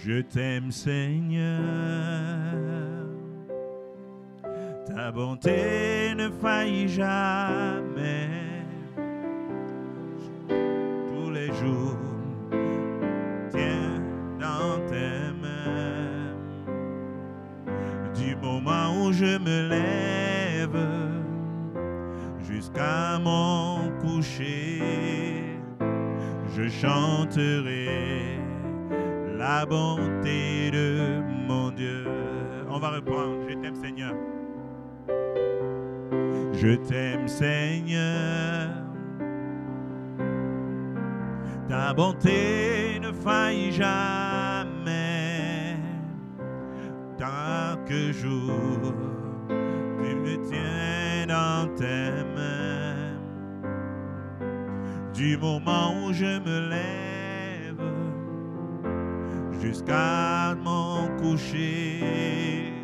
Je t'aime, Seigneur. Ta bonté ne faillit jamais. Tous les jours, tiens dans tes mains. Du moment où je me lève jusqu'à mon coucher, je chanterai la bonté de mon Dieu. On va reprendre. Je t'aime, Seigneur. Je t'aime, Seigneur. Ta bonté ne faillit jamais. Tant que jour, tu me tiens dans tes mains. Du moment où je me lève jusqu'à mon coucher,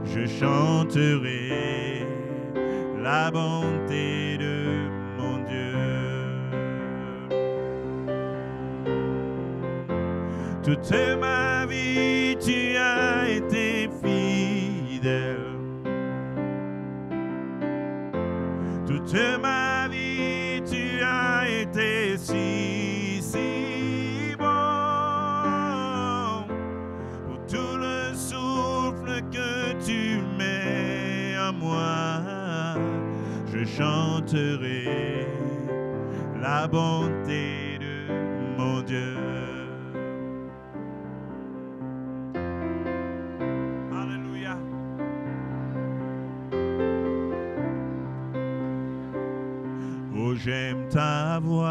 je chanterai la bonté de mon Dieu. Toute ma vie, tu as été fidèle. Toute ma vie, tu as été si bon. Pour tout le souffle que tu mets en moi, je chanterai la bonté de mon Dieu. Alléluia. Oh, j'aime ta voix.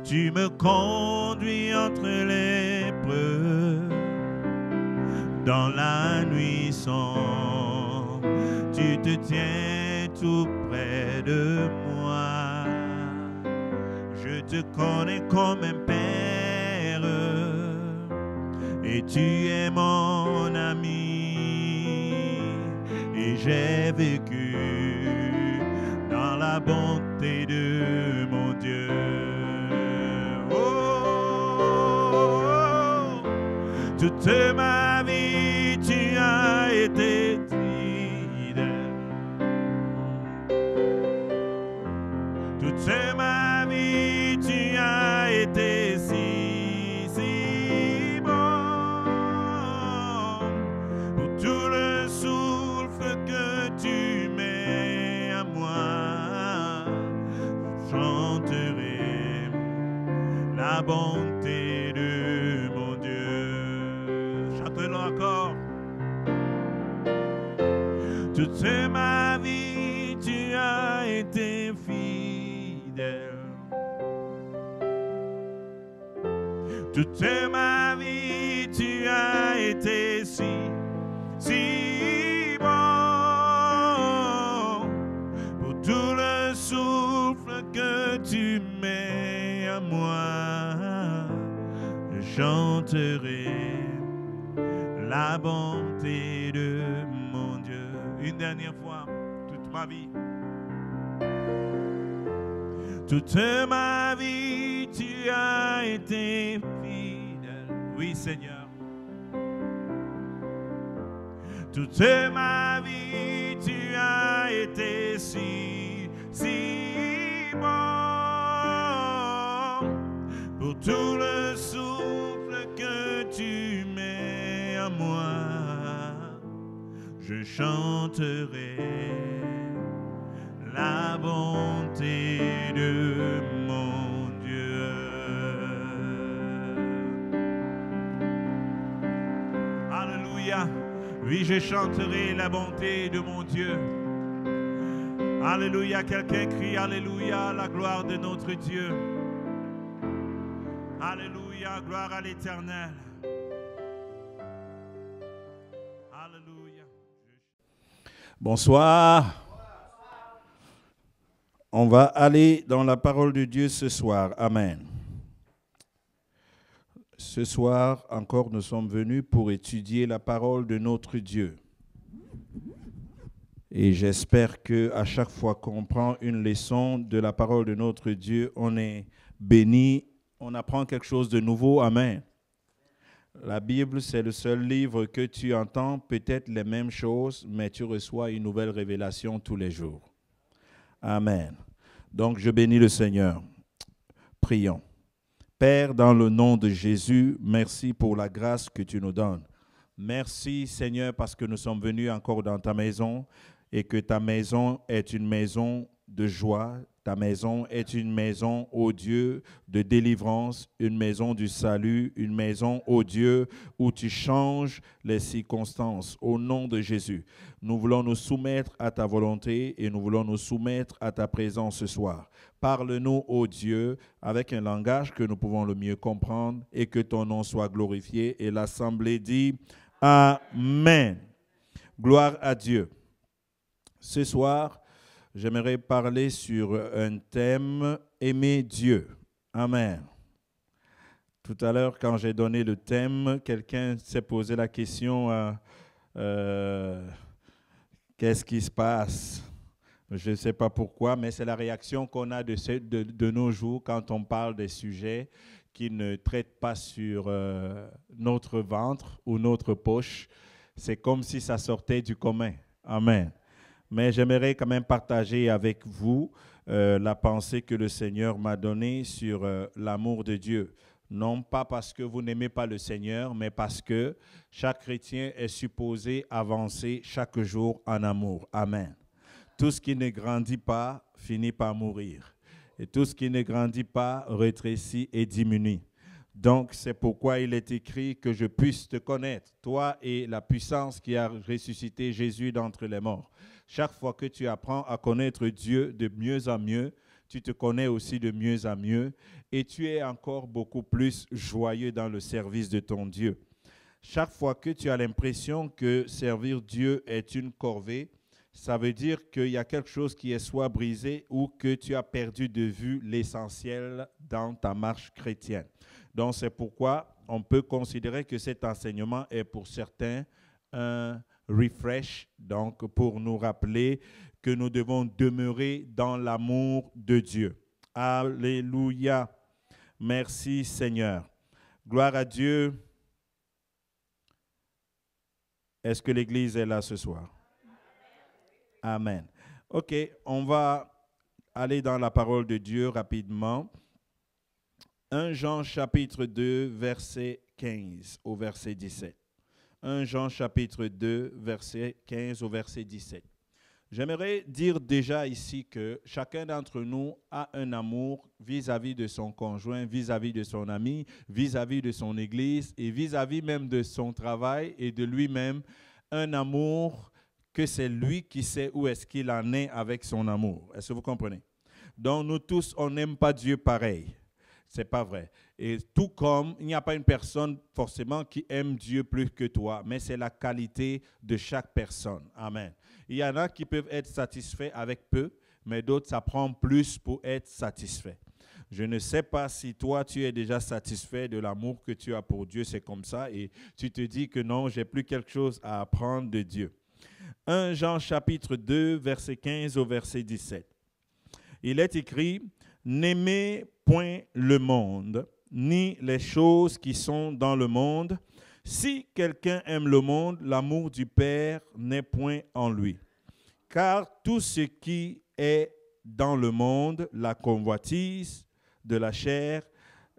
Tu me conduis entre les preuves. Dans la nuit sombre, tu te tiens tout près de moi. Je te connais comme un père et tu es mon ami. Et j'ai vécu dans la bonté de mon Dieu. Oh, toute ma vie, tu as été fidèle. Toute ma vie, tu as été si bon. Pour tout le souffle que tu mets à moi, je chanterai la bonté de mon Dieu. Chantez-le encore. Toute ma vie, tu as été fidèle. Toute ma vie, tu as été si bon. Pour tout le souffle que tu mets à moi, je chanterai la bonté de mon Dieu. Une dernière fois, toute ma vie. Toute ma vie, tu as été fidèle. Oui, Seigneur. Toute ma vie, tu as été si bon. Pour tout le souffle que tu mets à moi, je chanterai la bonté de mon Dieu. Alléluia. Oui, je chanterai la bonté de mon Dieu. Alléluia. Quelqu'un crie Alléluia, la gloire de notre Dieu. Alléluia, gloire à l'Éternel. Alléluia. Bonsoir. On va aller dans la parole de Dieu ce soir. Amen. Ce soir encore, nous sommes venus pour étudier la parole de notre Dieu. Et j'espère qu'à chaque fois qu'on prend une leçon de la parole de notre Dieu, on est béni on apprend quelque chose de nouveau. Amen. La Bible, c'est le seul livre que tu entends peut-être les mêmes choses, mais tu reçois une nouvelle révélation tous les jours. Amen. Donc, je bénis le Seigneur. Prions. Père, dans le nom de Jésus, merci pour la grâce que tu nous donnes. Merci, Seigneur, parce que nous sommes venus encore dans ta maison et que ta maison est une maison de joie. Ta maison est une maison, ô Dieu, de délivrance, une maison du salut, une maison, ô Dieu, où tu changes les circonstances. Au nom de Jésus, nous voulons nous soumettre à ta volonté et nous voulons nous soumettre à ta présence ce soir. Parle-nous, ô Dieu, avec un langage que nous pouvons le mieux comprendre et que ton nom soit glorifié. Et l'Assemblée dit Amen. Gloire à Dieu. Ce soir, j'aimerais parler sur un thème, aimer Dieu. Amen. Tout à l'heure, quand j'ai donné le thème, quelqu'un s'est posé la question, qu'est-ce qui se passe? Je ne sais pas pourquoi, mais c'est la réaction qu'on a de nos jours quand on parle des sujets qui ne traitent pas sur notre ventre ou notre poche. C'est comme si ça sortait du commun. Amen. Mais j'aimerais quand même partager avec vous la pensée que le Seigneur m'a donnée sur l'amour de Dieu. Non pas parce que vous n'aimez pas le Seigneur, mais parce que chaque chrétien est supposé avancer chaque jour en amour. Amen. Tout ce qui ne grandit pas finit par mourir. Et tout ce qui ne grandit pas rétrécit et diminue. Donc, c'est pourquoi il est écrit que je puisse te connaître, toi et la puissance qui a ressuscité Jésus d'entre les morts. Chaque fois que tu apprends à connaître Dieu de mieux en mieux, tu te connais aussi de mieux en mieux et tu es encore beaucoup plus joyeux dans le service de ton Dieu. Chaque fois que tu as l'impression que servir Dieu est une corvée, ça veut dire qu'il y a quelque chose qui est soit brisé ou que tu as perdu de vue l'essentiel dans ta marche chrétienne. Donc, c'est pourquoi on peut considérer que cet enseignement est pour certains un refresh, donc pour nous rappeler que nous devons demeurer dans l'amour de Dieu. Alléluia. Merci Seigneur. Gloire à Dieu. Est-ce que l'Église est là ce soir? Amen. OK, on va aller dans la parole de Dieu rapidement. 1 Jean chapitre 2, verset 15 au verset 17. 1 Jean chapitre 2, verset 15 au verset 17. J'aimerais dire déjà ici que chacun d'entre nous a un amour vis-à-vis de son conjoint, vis-à-vis de son ami, vis-à-vis de son église et vis-à-vis même de son travail et de lui-même. Un amour que c'est lui qui sait où est-ce qu'il en est avec son amour. Est-ce que vous comprenez? Donc nous tous, on n'aime pas Dieu pareil. Ce n'est pas vrai. Et tout comme il n'y a pas une personne forcément qui aime Dieu plus que toi, mais c'est la qualité de chaque personne. Amen. Il y en a qui peuvent être satisfaits avec peu, mais d'autres, ça prend plus pour être satisfaits. Je ne sais pas si toi, tu es déjà satisfait de l'amour que tu as pour Dieu, c'est comme ça, et tu te dis que non, j'ai plus quelque chose à apprendre de Dieu. 1 Jean chapitre 2, verset 15 au verset 17. Il est écrit, « N'aimez point le monde, ni les choses qui sont dans le monde. Si quelqu'un aime le monde, l'amour du Père n'est point en lui. Car tout ce qui est dans le monde, la convoitise de la chair,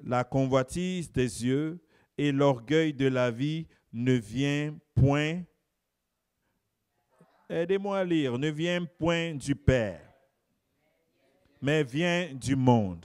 la convoitise des yeux et l'orgueil de la vie ne vient point, aidez-moi à lire, ne vient point du Père, mais vient du monde.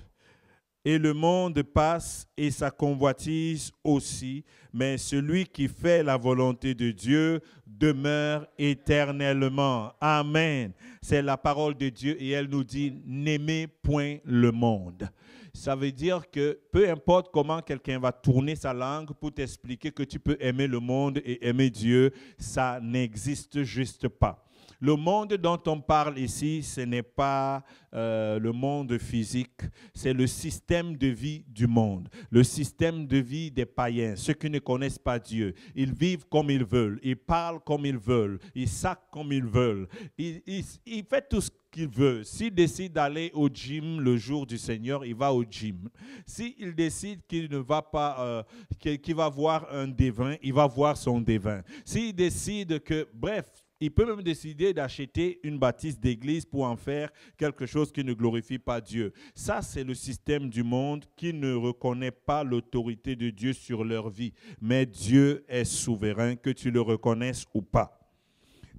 Et le monde passe et sa convoitise aussi, mais celui qui fait la volonté de Dieu demeure éternellement. Amen. C'est la parole de Dieu et elle nous dit, n'aimez point le monde. Ça veut dire que peu importe comment quelqu'un va tourner sa langue pour t'expliquer que tu peux aimer le monde et aimer Dieu, ça n'existe juste pas. Le monde dont on parle ici, ce n'est pas le monde physique, c'est le système de vie du monde, le système de vie des païens, ceux qui ne connaissent pas Dieu. Ils vivent comme ils veulent, ils parlent comme ils veulent, ils sacent comme ils veulent, ils font tout ce qu'il veut. S'il décide d'aller au gym le jour du Seigneur, il va au gym. S'il décide qu'il ne va pas, qu'il va voir un devin, il va voir son devin. S'il décide que, bref, il peut même décider d'acheter une bâtisse d'église pour en faire quelque chose qui ne glorifie pas Dieu. Ça, c'est le système du monde qui ne reconnaît pas l'autorité de Dieu sur leur vie. Mais Dieu est souverain, que tu le reconnaisses ou pas.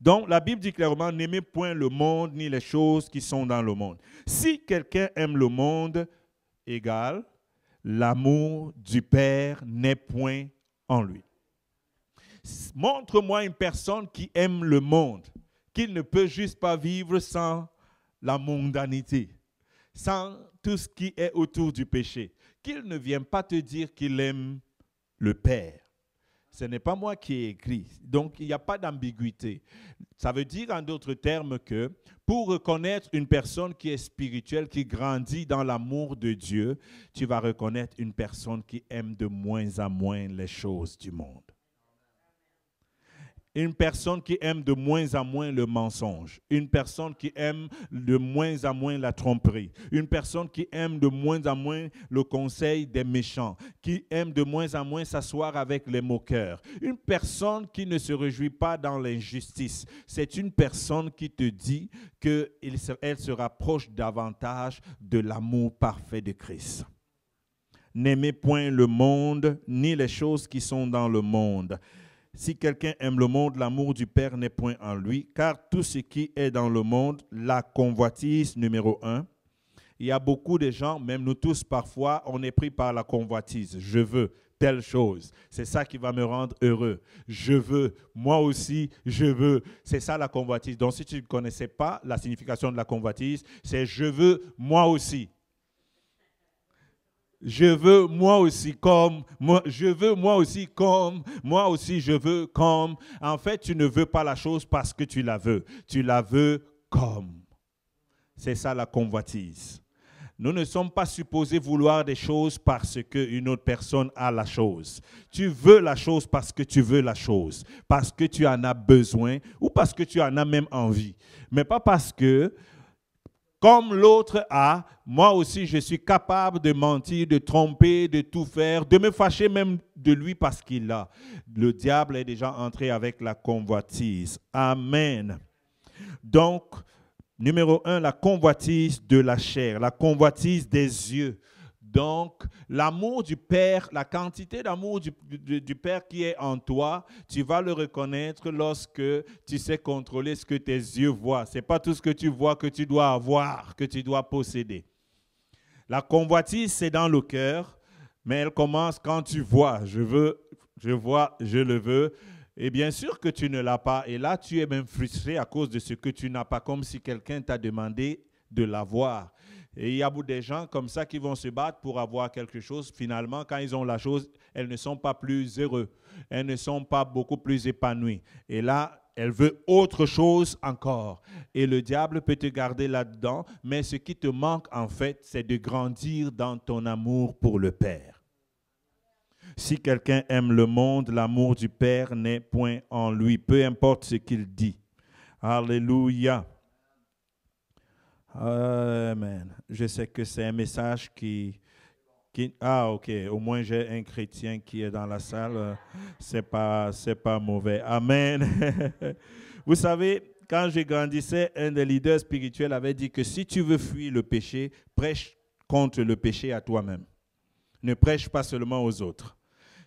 Donc, la Bible dit clairement, n'aimez point le monde ni les choses qui sont dans le monde. Si quelqu'un aime le monde, égal, l'amour du Père n'est point en lui. Montre-moi une personne qui aime le monde, qu'il ne peut juste pas vivre sans la mondanité, sans tout ce qui est autour du péché, qu'il ne vienne pas te dire qu'il aime le Père. Ce n'est pas moi qui ai écrit, donc il n'y a pas d'ambiguïté. Ça veut dire en d'autres termes que pour reconnaître une personne qui est spirituelle, qui grandit dans l'amour de Dieu, tu vas reconnaître une personne qui aime de moins en moins les choses du monde. Une personne qui aime de moins en moins le mensonge. Une personne qui aime de moins en moins la tromperie. Une personne qui aime de moins en moins le conseil des méchants. Qui aime de moins en moins s'asseoir avec les moqueurs. Une personne qui ne se réjouit pas dans l'injustice. C'est une personne qui te dit qu'elle se rapproche davantage de l'amour parfait de Christ. N'aimez point le monde, ni les choses qui sont dans le monde. Si quelqu'un aime le monde, l'amour du Père n'est point en lui, car tout ce qui est dans le monde, la convoitise numéro 1. Il y a beaucoup de gens, même nous tous parfois, on est pris par la convoitise. Je veux telle chose, c'est ça qui va me rendre heureux. Je veux, moi aussi, je veux. C'est ça la convoitise. Donc si tu ne connaissais pas la signification de la convoitise, c'est je veux, moi aussi. Je veux moi aussi comme, je veux moi aussi comme, moi aussi je veux comme. En fait, tu ne veux pas la chose parce que tu la veux. Tu la veux comme. C'est ça la convoitise. Nous ne sommes pas supposés vouloir des choses parce qu'une autre personne a la chose. Tu veux la chose parce que tu veux la chose, parce que tu en as besoin ou parce que tu en as même envie. Mais pas parce que comme l'autre a, moi aussi je suis capable de mentir, de tromper, de tout faire, de me fâcher même de lui parce qu'il l'a. Le diable est déjà entré avec la convoitise. Amen. Donc, numéro 1, la convoitise de la chair, la convoitise des yeux. Donc, l'amour du Père, la quantité d'amour du Père qui est en toi, tu vas le reconnaître lorsque tu sais contrôler ce que tes yeux voient. Ce n'est pas tout ce que tu vois que tu dois avoir, que tu dois posséder. La convoitise, c'est dans le cœur, mais elle commence quand tu vois. Je veux, je vois, je le veux. Et bien sûr que tu ne l'as pas. Et là, tu es même frustré à cause de ce que tu n'as pas, comme si quelqu'un t'a demandé de l'avoir. Et il y a beaucoup de gens comme ça qui vont se battre pour avoir quelque chose. Finalement, quand ils ont la chose, elles ne sont pas plus heureux. Elles ne sont pas beaucoup plus épanouies. Et là, elle veut autre chose encore. Et le diable peut te garder là-dedans. Mais ce qui te manque, en fait, c'est de grandir dans ton amour pour le Père. Si quelqu'un aime le monde, l'amour du Père n'est point en lui. Peu importe ce qu'il dit. Alléluia. Amen. Je sais que c'est un message qui... Ah, ok. Au moins, j'ai un chrétien qui est dans la salle. C'est pas mauvais. Amen. Vous savez, quand je grandissais, un des leaders spirituels avait dit que si tu veux fuir le péché, prêche contre le péché à toi-même. Ne prêche pas seulement aux autres.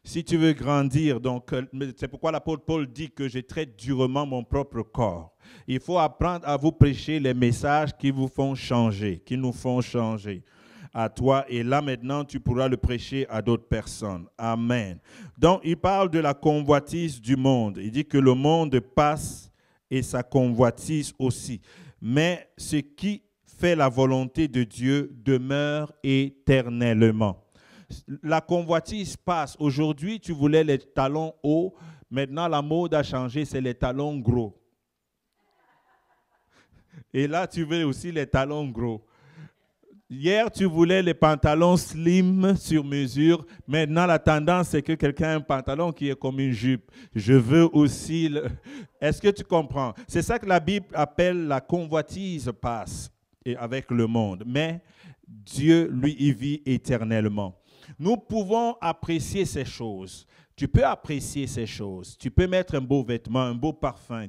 Si tu veux grandir, donc c'est pourquoi l'apôtre Paul dit que je traite durement mon propre corps. Il faut apprendre à vous prêcher les messages qui vous font changer, qui nous font changer à toi. Et là maintenant, tu pourras le prêcher à d'autres personnes. Amen. Donc, il parle de la convoitise du monde. Il dit que le monde passe et sa convoitise aussi. Mais ce qui fait la volonté de Dieu demeure éternellement. La convoitise passe. Aujourd'hui, tu voulais les talons hauts. Maintenant, la mode a changé, c'est les talons gros. Et là, tu veux aussi les talons gros. Hier, tu voulais les pantalons slim sur mesure. Maintenant, la tendance, c'est que quelqu'un a un pantalon qui est comme une jupe. Je veux aussi... Est-ce que tu comprends? C'est ça que la Bible appelle la convoitise passe avec le monde. Mais Dieu, lui, y vit éternellement. Nous pouvons apprécier ces choses. Tu peux apprécier ces choses. Tu peux mettre un beau vêtement, un beau parfum.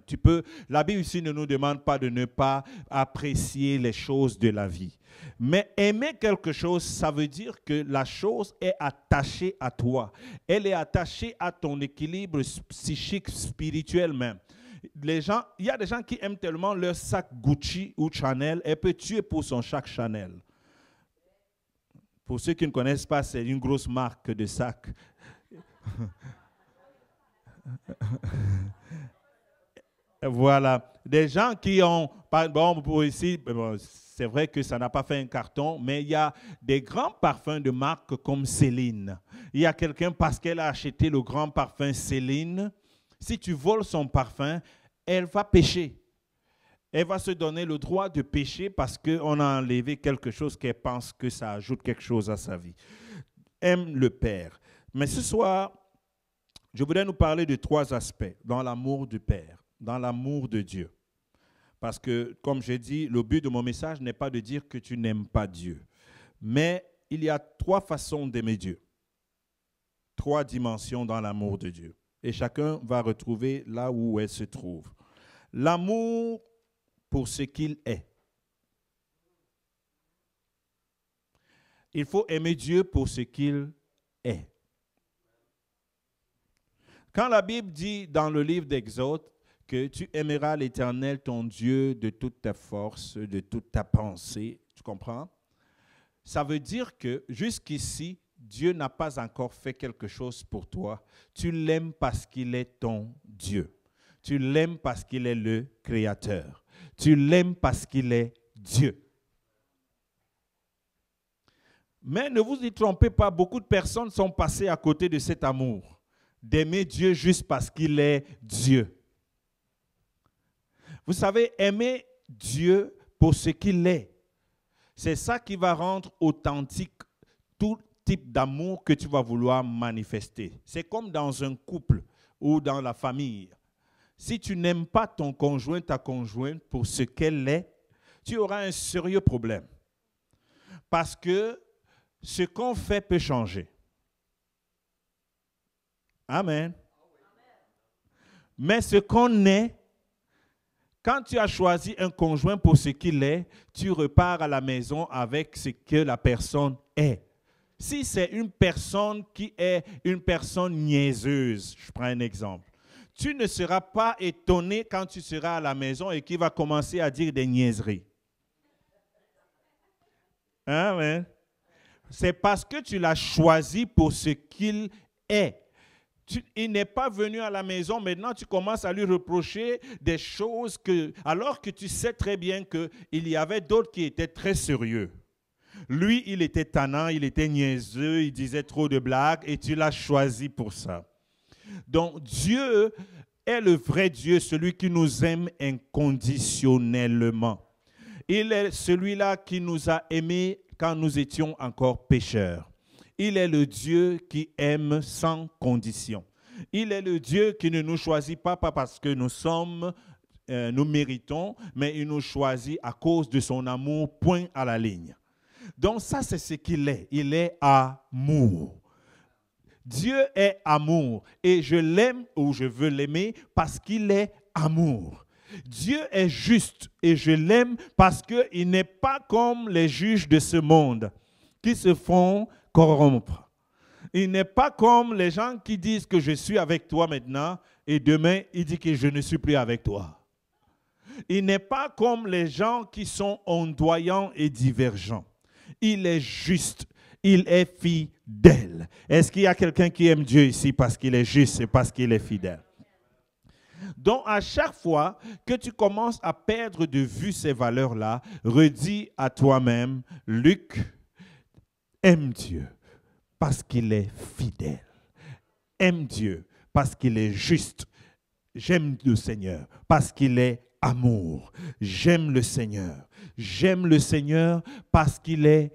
La Bible ici ne nous demande pas de ne pas apprécier les choses de la vie. Mais aimer quelque chose, ça veut dire que la chose est attachée à toi. Elle est attachée à ton équilibre psychique, spirituel même. Il y a des gens qui aiment tellement leur sac Gucci ou Chanel, elle peut tuer pour son sac Chanel. Pour ceux qui ne connaissent pas, c'est une grosse marque de sac. Voilà. Des gens qui ont, bon, pour ici, c'est vrai que ça n'a pas fait un carton, mais il y a des grands parfums de marque comme Céline. Il y a quelqu'un, parce qu'elle a acheté le grand parfum Céline, si tu voles son parfum, elle va pécher. Elle va se donner le droit de pécher parce qu'on a enlevé quelque chose qu'elle pense que ça ajoute quelque chose à sa vie. Aime le Père. Mais ce soir, je voudrais nous parler de 3 aspects dans l'amour du Père, dans l'amour de Dieu. Parce que, comme j'ai dit, le but de mon message n'est pas de dire que tu n'aimes pas Dieu. Mais il y a 3 façons d'aimer Dieu. 3 dimensions dans l'amour de Dieu. Et chacun va retrouver là où elle se trouve. L'amour pour ce qu'il est. Il faut aimer Dieu pour ce qu'il est. Quand la Bible dit dans le livre d'Exode que tu aimeras l'Éternel, ton Dieu, de toute ta force, de toute ta pensée, tu comprends? Ça veut dire que jusqu'ici, Dieu n'a pas encore fait quelque chose pour toi. Tu l'aimes parce qu'il est ton Dieu. Tu l'aimes parce qu'il est le Créateur. Tu l'aimes parce qu'il est Dieu. Mais ne vous y trompez pas, beaucoup de personnes sont passées à côté de cet amour, d'aimer Dieu juste parce qu'il est Dieu. Vous savez, aimer Dieu pour ce qu'il est, c'est ça qui va rendre authentique tout type d'amour que tu vas vouloir manifester. C'est comme dans un couple ou dans la famille. Si tu n'aimes pas ton conjoint, ta conjointe pour ce qu'elle est, tu auras un sérieux problème. Parce que ce qu'on fait peut changer. Amen. Mais ce qu'on est, quand tu as choisi un conjoint pour ce qu'il est, tu repars à la maison avec ce que la personne est. Si c'est une personne qui est une personne niaiseuse, je prends un exemple, tu ne seras pas étonné quand tu seras à la maison et qu'il va commencer à dire des niaiseries. Amen. C'est parce que tu l'as choisi pour ce qu'il est. Il n'est pas venu à la maison, maintenant tu commences à lui reprocher des choses alors que tu sais très bien qu'il y avait d'autres qui étaient très sérieux. Lui, il était tannant, il était niaiseux, il disait trop de blagues et tu l'as choisi pour ça. Donc Dieu est le vrai Dieu, celui qui nous aime inconditionnellement. Il est celui-là qui nous a aimés quand nous étions encore pécheurs. Il est le Dieu qui aime sans condition. Il est le Dieu qui ne nous choisit pas parce que nous méritons, mais il nous choisit à cause de son amour, point à la ligne. Donc ça, c'est ce qu'il est. Il est amour. Dieu est amour et je l'aime ou je veux l'aimer parce qu'il est amour. Dieu est juste et je l'aime parce qu'il n'est pas comme les juges de ce monde qui se font corrompre. Il n'est pas comme les gens qui disent que je suis avec toi maintenant et demain il dit que je ne suis plus avec toi. Il n'est pas comme les gens qui sont ondoyants et divergents. Il est juste. Il est fidèle. Est-ce qu'il y a quelqu'un qui aime Dieu ici parce qu'il est juste et parce qu'il est fidèle? Donc, à chaque fois que tu commences à perdre de vue ces valeurs-là, redis à toi-même, Luc, aime Dieu parce qu'il est fidèle. Aime Dieu parce qu'il est juste. J'aime le Seigneur parce qu'il est amour. J'aime le Seigneur. J'aime le Seigneur parce qu'il est...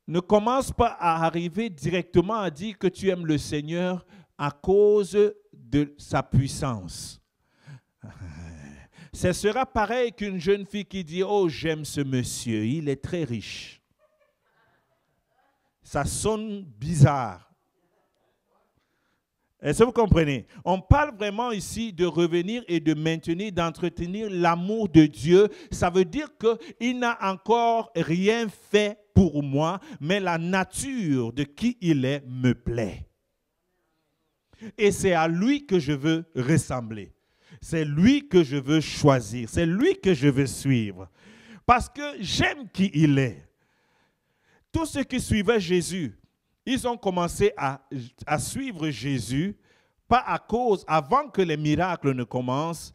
Ne commence pas à arriver directement à dire que tu aimes le Seigneur à cause de sa puissance. Ce sera pareil qu'une jeune fille qui dit « Oh, j'aime ce monsieur, il est très riche. » Ça sonne bizarre. Est-ce que vous comprenez? On parle vraiment ici de revenir et de maintenir, d'entretenir l'amour de Dieu. Ça veut dire qu'il n'a encore rien fait pour moi, mais la nature de qui il est me plaît. Et c'est à lui que je veux ressembler. C'est lui que je veux choisir. C'est lui que je veux suivre. Parce que j'aime qui il est. Tous ceux qui suivaient Jésus, ils ont commencé à suivre Jésus, pas à cause, avant que les miracles ne commencent,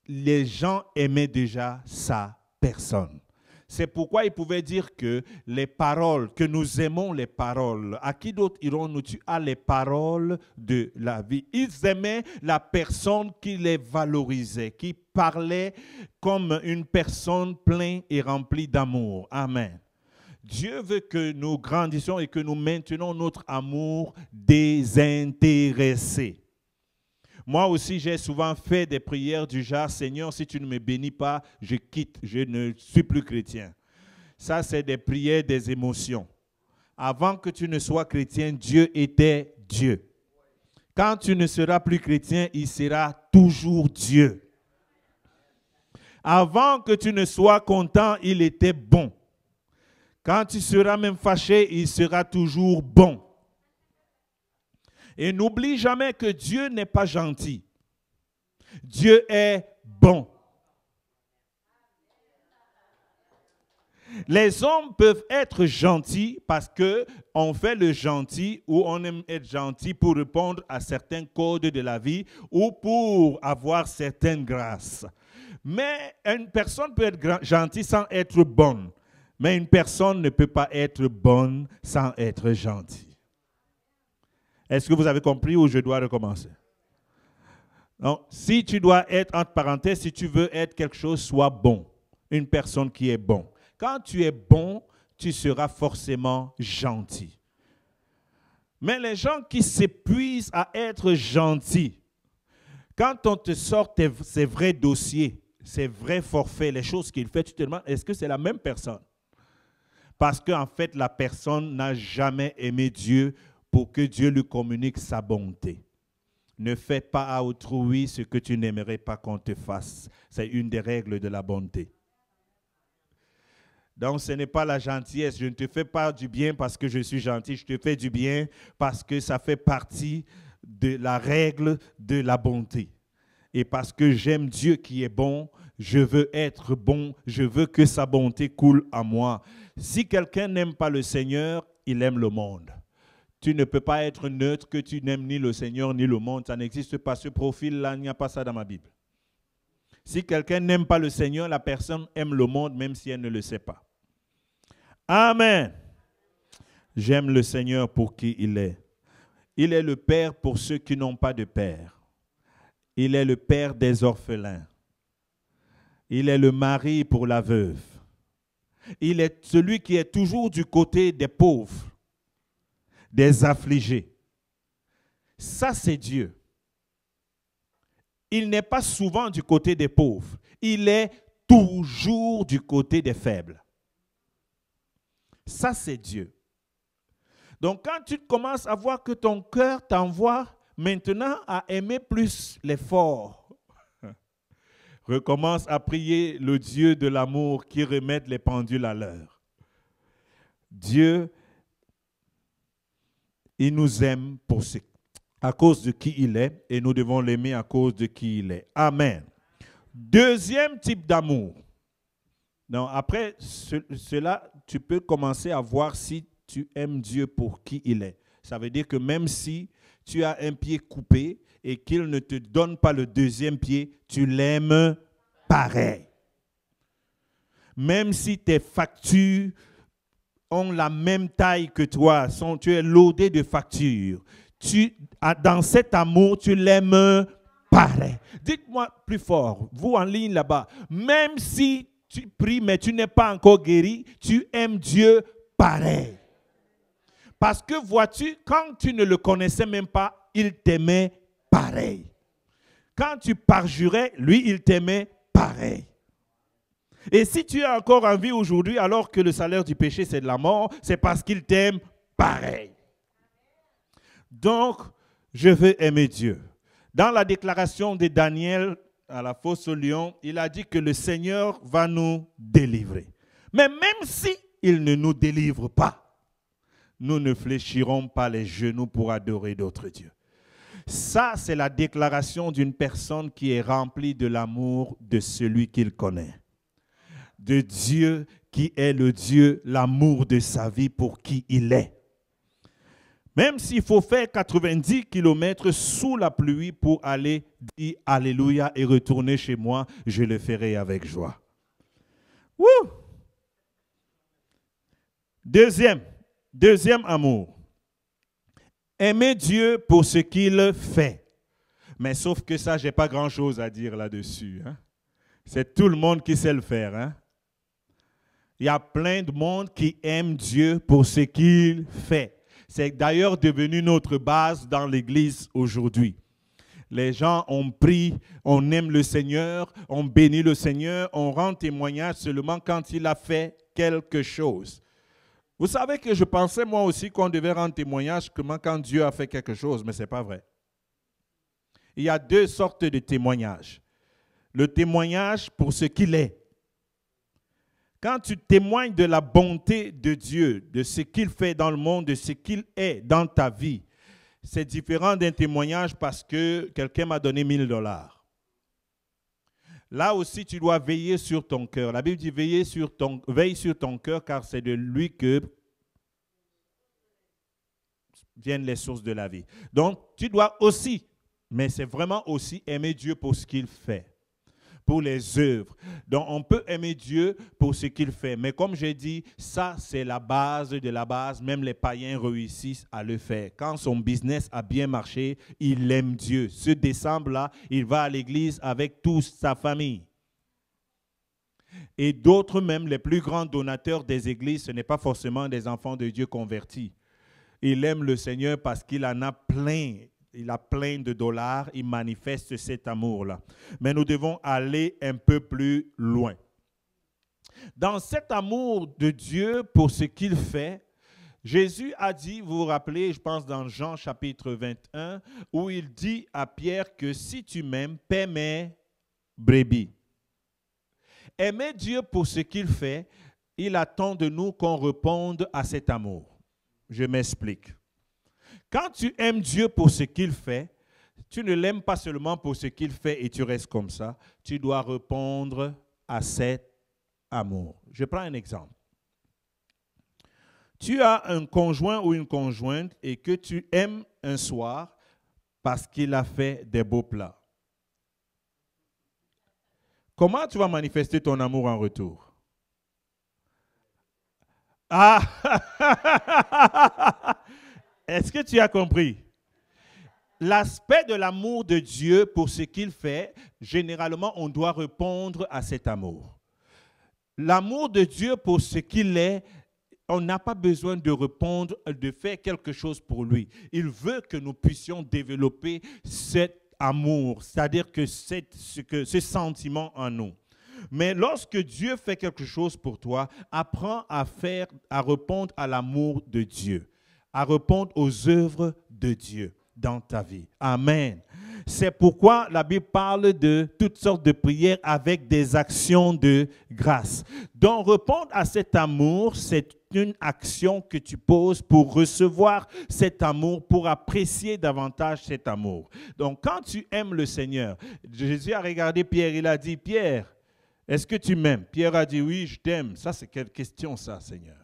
les gens aimaient déjà sa personne. C'est pourquoi ils pouvaient dire que les paroles, que nous aimons les paroles. À qui d'autre irons-nous? À les paroles de la vie. Ils aimaient la personne qui les valorisait, qui parlait comme une personne pleine et remplie d'amour. Amen. Dieu veut que nous grandissions et que nous maintenons notre amour désintéressé. Moi aussi, j'ai souvent fait des prières du genre, Seigneur, si tu ne me bénis pas, je quitte, je ne suis plus chrétien. Ça, c'est des prières des émotions. Avant que tu ne sois chrétien, Dieu était Dieu. Quand tu ne seras plus chrétien, il sera toujours Dieu. Avant que tu ne sois content, il était bon. Quand tu seras même fâché, il sera toujours bon. Et n'oublie jamais que Dieu n'est pas gentil. Dieu est bon. Les hommes peuvent être gentils parce qu'on fait le gentil ou on aime être gentil pour répondre à certains codes de la vie ou pour avoir certaines grâces. Mais une personne peut être gentille sans être bonne. Mais une personne ne peut pas être bonne sans être gentille. Est-ce que vous avez compris ou je dois recommencer? Donc, si tu dois être, entre parenthèses, si tu veux être quelque chose, sois bon. Une personne qui est bon. Quand tu es bon, tu seras forcément gentil. Mais les gens qui s'épuisent à être gentils, quand on te sort ses vrais dossiers, ses vrais forfaits, les choses qu'il fait, tu te demandes, est-ce que c'est la même personne? Parce qu'en fait, la personne n'a jamais aimé Dieu pour que Dieu lui communique sa bonté. Ne fais pas à autrui ce que tu n'aimerais pas qu'on te fasse. C'est une des règles de la bonté. Donc, ce n'est pas la gentillesse. Je ne te fais pas du bien parce que je suis gentil. Je te fais du bien parce que ça fait partie de la règle de la bonté. Et parce que j'aime Dieu qui est bon, je veux être bon. Je veux que sa bonté coule à moi. Si quelqu'un n'aime pas le Seigneur, il aime le monde. Tu ne peux pas être neutre que tu n'aimes ni le Seigneur ni le monde. Ça n'existe pas. Ce profil-là, il n'y a pas ça dans ma Bible. Si quelqu'un n'aime pas le Seigneur, la personne aime le monde même si elle ne le sait pas. Amen. J'aime le Seigneur pour qui il est. Il est le Père pour ceux qui n'ont pas de Père. Il est le Père des orphelins. Il est le mari pour la veuve. Il est celui qui est toujours du côté des pauvres, des affligés. Ça, c'est Dieu. Il n'est pas souvent du côté des pauvres. Il est toujours du côté des faibles. Ça, c'est Dieu. Donc, quand tu commences à voir que ton cœur t'envoie maintenant à aimer plus les forts, recommence à prier le Dieu de l'amour qui remet les pendules à l'heure. Dieu, il nous aime à cause de qui il est et nous devons l'aimer à cause de qui il est. Amen. Deuxième type d'amour. Donc, après cela, tu peux commencer à voir si tu aimes Dieu pour qui il est. Ça veut dire que même si tu as un pied coupé et qu'il ne te donne pas le deuxième pied, tu l'aimes pareil. Même si tes factures ont la même taille que toi, tu es loadé de factures, dans cet amour, tu l'aimes pareil. Dites-moi plus fort, vous en ligne là-bas, même si tu pries mais tu n'es pas encore guéri, tu aimes Dieu pareil. Parce que vois-tu, quand tu ne le connaissais même pas, il t'aimait pareil. Quand tu parjurais, lui, il t'aimait pareil. Et si tu es encore en vie aujourd'hui alors que le salaire du péché c'est de la mort, c'est parce qu'il t'aime pareil. Donc, je veux aimer Dieu. Dans la déclaration de Daniel à la fosse au lion, il a dit que le Seigneur va nous délivrer. Mais même si il ne nous délivre pas, nous ne fléchirons pas les genoux pour adorer d'autres dieux. Ça, c'est la déclaration d'une personne qui est remplie de l'amour de celui qu'il connaît. De Dieu qui est le Dieu, l'amour de sa vie pour qui il est. Même s'il faut faire 90 km sous la pluie pour aller dire Alléluia et retourner chez moi, je le ferai avec joie. Wouh! Deuxième amour. Aimer Dieu pour ce qu'il fait. Mais sauf que ça, je n'ai pas grand-chose à dire là-dessus. Hein? C'est tout le monde qui sait le faire. Hein? Il y a plein de monde qui aime Dieu pour ce qu'il fait. C'est d'ailleurs devenu notre base dans l'Église aujourd'hui. Les gens ont pris, on aime le Seigneur, on bénit le Seigneur, on rend témoignage seulement quand il a fait quelque chose. Vous savez que je pensais moi aussi qu'on devait rendre témoignage quand Dieu a fait quelque chose, mais ce n'est pas vrai. Il y a deux sortes de témoignages. Le témoignage pour ce qu'il est. Quand tu témoignes de la bonté de Dieu, de ce qu'il fait dans le monde, de ce qu'il est dans ta vie, c'est différent d'un témoignage parce que quelqu'un m'a donné 1 000 $. Là aussi, tu dois veiller sur ton cœur. La Bible dit veille sur ton cœur car c'est de lui que viennent les sources de la vie. Donc, tu dois aussi, mais c'est vraiment aussi aimer Dieu pour ce qu'il fait, pour les œuvres. Donc, on peut aimer Dieu pour ce qu'il fait. Mais comme j'ai dit, ça, c'est la base de la base. Même les païens réussissent à le faire. Quand son business a bien marché, il aime Dieu. Ce décembre-là, il va à l'église avec toute sa famille. Et d'autres même, les plus grands donateurs des églises, ce n'est pas forcément des enfants de Dieu convertis. Il aime le Seigneur parce qu'il en a plein. Il a plein de dollars, il manifeste cet amour-là. Mais nous devons aller un peu plus loin. Dans cet amour de Dieu pour ce qu'il fait, Jésus a dit, vous vous rappelez, je pense dans Jean chapitre 21, où il dit à Pierre que si tu m'aimes, paie mes brebis. Aimer Dieu pour ce qu'il fait, il attend de nous qu'on réponde à cet amour. Je m'explique. Quand tu aimes Dieu pour ce qu'il fait, tu ne l'aimes pas seulement pour ce qu'il fait et tu restes comme ça. Tu dois répondre à cet amour. Je prends un exemple. Tu as un conjoint ou une conjointe et que tu aimes un soir parce qu'il a fait des beaux plats. Comment tu vas manifester ton amour en retour? Ah! Est-ce que tu as compris? L'aspect de l'amour de Dieu pour ce qu'il fait, généralement, on doit répondre à cet amour. L'amour de Dieu pour ce qu'il est, on n'a pas besoin de répondre, de faire quelque chose pour lui. Il veut que nous puissions développer cet amour, c'est-à-dire que ce sentiment en nous. Mais lorsque Dieu fait quelque chose pour toi, apprends à répondre à l'amour de Dieu, à répondre aux œuvres de Dieu dans ta vie. Amen. C'est pourquoi la Bible parle de toutes sortes de prières avec des actions de grâce. Donc, répondre à cet amour, c'est une action que tu poses pour recevoir cet amour, pour apprécier davantage cet amour. Donc, quand tu aimes le Seigneur, Jésus a regardé Pierre, il a dit, Pierre, est-ce que tu m'aimes? Pierre a dit, oui, je t'aime. Ça, c'est quelle question, ça, Seigneur?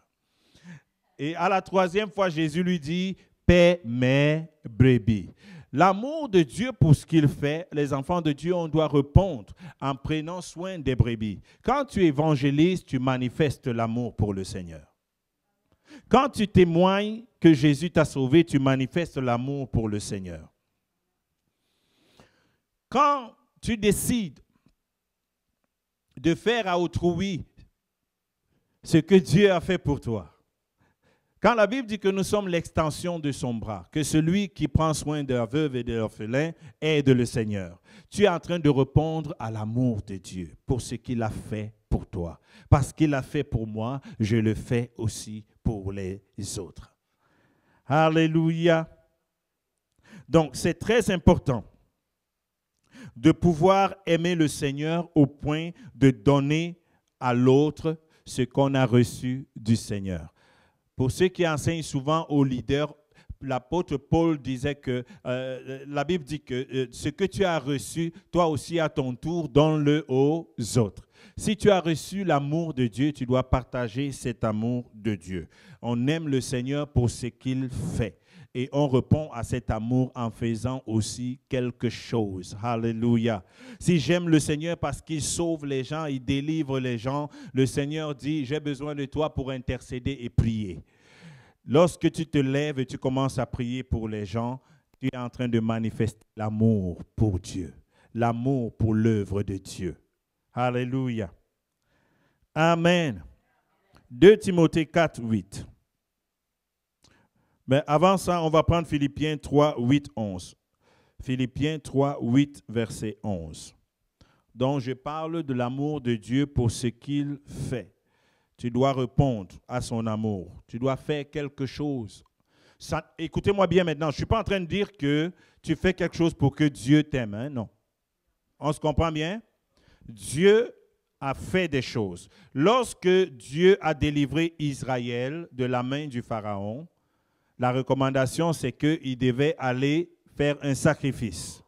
Et à la troisième fois, Jésus lui dit, paie mes brebis. L'amour de Dieu pour ce qu'il fait, les enfants de Dieu, on doit répondre en prenant soin des brebis. Quand tu évangélises, tu manifestes l'amour pour le Seigneur. Quand tu témoignes que Jésus t'a sauvé, tu manifestes l'amour pour le Seigneur. Quand tu décides de faire à autrui ce que Dieu a fait pour toi, quand la Bible dit que nous sommes l'extension de son bras, que celui qui prend soin de la veuve et de l'orphelin aide le Seigneur, tu es en train de répondre à l'amour de Dieu pour ce qu'il a fait pour toi. Parce qu'il a fait pour moi, je le fais aussi pour les autres. Alléluia. Donc, c'est très important de pouvoir aimer le Seigneur au point de donner à l'autre ce qu'on a reçu du Seigneur. Pour ceux qui enseignent souvent aux leaders, l'apôtre Paul disait que, la Bible dit que ce que tu as reçu, toi aussi à ton tour, donne-le aux autres. Si tu as reçu l'amour de Dieu, tu dois partager cet amour de Dieu. On aime le Seigneur pour ce qu'il fait. Et on répond à cet amour en faisant aussi quelque chose. Alléluia. Si j'aime le Seigneur parce qu'il sauve les gens, il délivre les gens, le Seigneur dit, j'ai besoin de toi pour intercéder et prier. Lorsque tu te lèves et tu commences à prier pour les gens, tu es en train de manifester l'amour pour Dieu, l'amour pour l'œuvre de Dieu. Alléluia. Amen. 2 Timothée 4, 8. Mais avant ça, on va prendre Philippiens 3, 8, 11. Philippiens 3, 8, verset 11. Donc, je parle de l'amour de Dieu pour ce qu'il fait. Tu dois répondre à son amour. Tu dois faire quelque chose. Écoutez-moi bien maintenant. Je ne suis pas en train de dire que tu fais quelque chose pour que Dieu t'aime. Hein? Non. On se comprend bien? Dieu a fait des choses. Lorsque Dieu a délivré Israël de la main du Pharaon, la recommandation, c'est qu'il devait aller faire un sacrifice.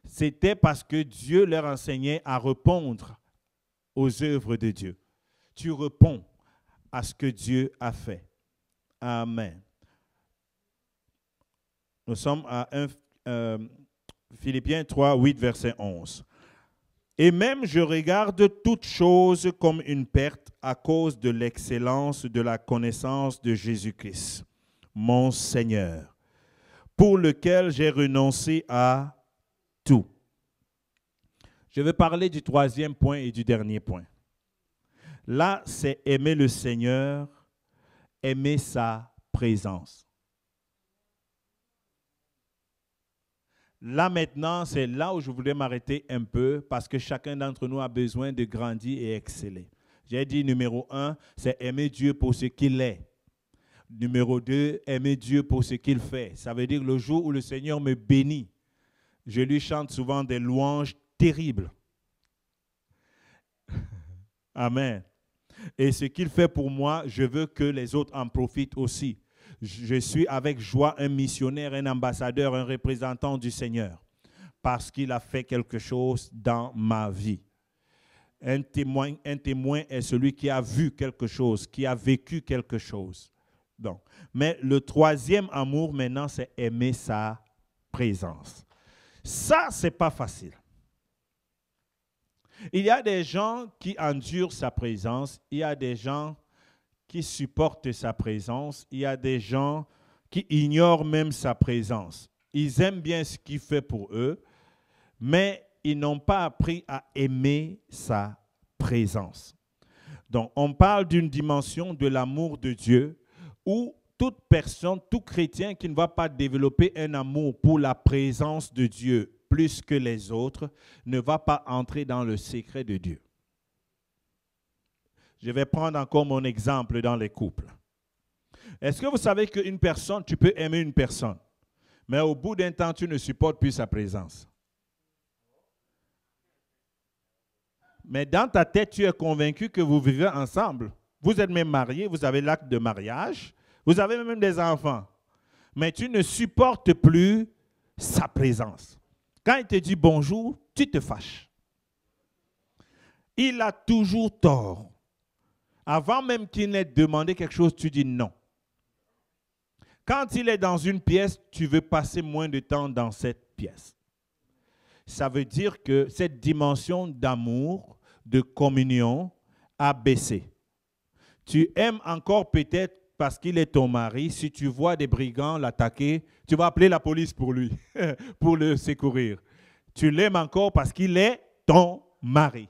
C'était parce que Dieu leur enseignait à répondre aux œuvres de Dieu. Tu réponds à ce que Dieu a fait. Amen. Nous sommes à Philippiens 3, 8, verset 11. Et même je regarde toutes choses comme une perte à cause de l'excellence de la connaissance de Jésus-Christ, mon Seigneur, pour lequel j'ai renoncé à tout. Je vais parler du troisième point et du dernier point. Là, c'est aimer le Seigneur, aimer sa présence. Là maintenant, c'est là où je voulais m'arrêter un peu parce que chacun d'entre nous a besoin de grandir et exceller. J'ai dit numéro 1, c'est aimer Dieu pour ce qu'il est. Numéro 2, aimer Dieu pour ce qu'il fait. Ça veut dire le jour où le Seigneur me bénit, je lui chante souvent des louanges terribles. Amen. Et ce qu'il fait pour moi, je veux que les autres en profitent aussi. Je suis avec joie un missionnaire, un ambassadeur, un représentant du Seigneur parce qu'il a fait quelque chose dans ma vie. Un témoin est celui qui a vu quelque chose, qui a vécu quelque chose. Donc, mais le troisième amour maintenant, c'est aimer sa présence. Ça, ce n'est pas facile. Il y a des gens qui endurent sa présence, il y a des gens qui supportent sa présence, il y a des gens qui ignorent même sa présence. Ils aiment bien ce qu'il fait pour eux, mais ils n'ont pas appris à aimer sa présence. Donc, on parle d'une dimension de l'amour de Dieu où toute personne, tout chrétien qui ne va pas développer un amour pour la présence de Dieu plus que les autres, ne va pas entrer dans le secret de Dieu. Je vais prendre encore mon exemple dans les couples. Est-ce que vous savez qu'une personne, tu peux aimer une personne, mais au bout d'un temps, tu ne supportes plus sa présence? Mais dans ta tête, tu es convaincu que vous vivez ensemble. Vous êtes même mariés, vous avez l'acte de mariage, vous avez même des enfants. Mais tu ne supportes plus sa présence. Quand il te dit bonjour, tu te fâches. Il a toujours tort. Avant même qu'il n'ait demandé quelque chose, tu dis non. Quand il est dans une pièce, tu veux passer moins de temps dans cette pièce. Ça veut dire que cette dimension d'amour, de communion, a baissé. Tu aimes encore peut-être parce qu'il est ton mari. Si tu vois des brigands l'attaquer, tu vas appeler la police pour lui, pour le secourir. Tu l'aimes encore parce qu'il est ton mari.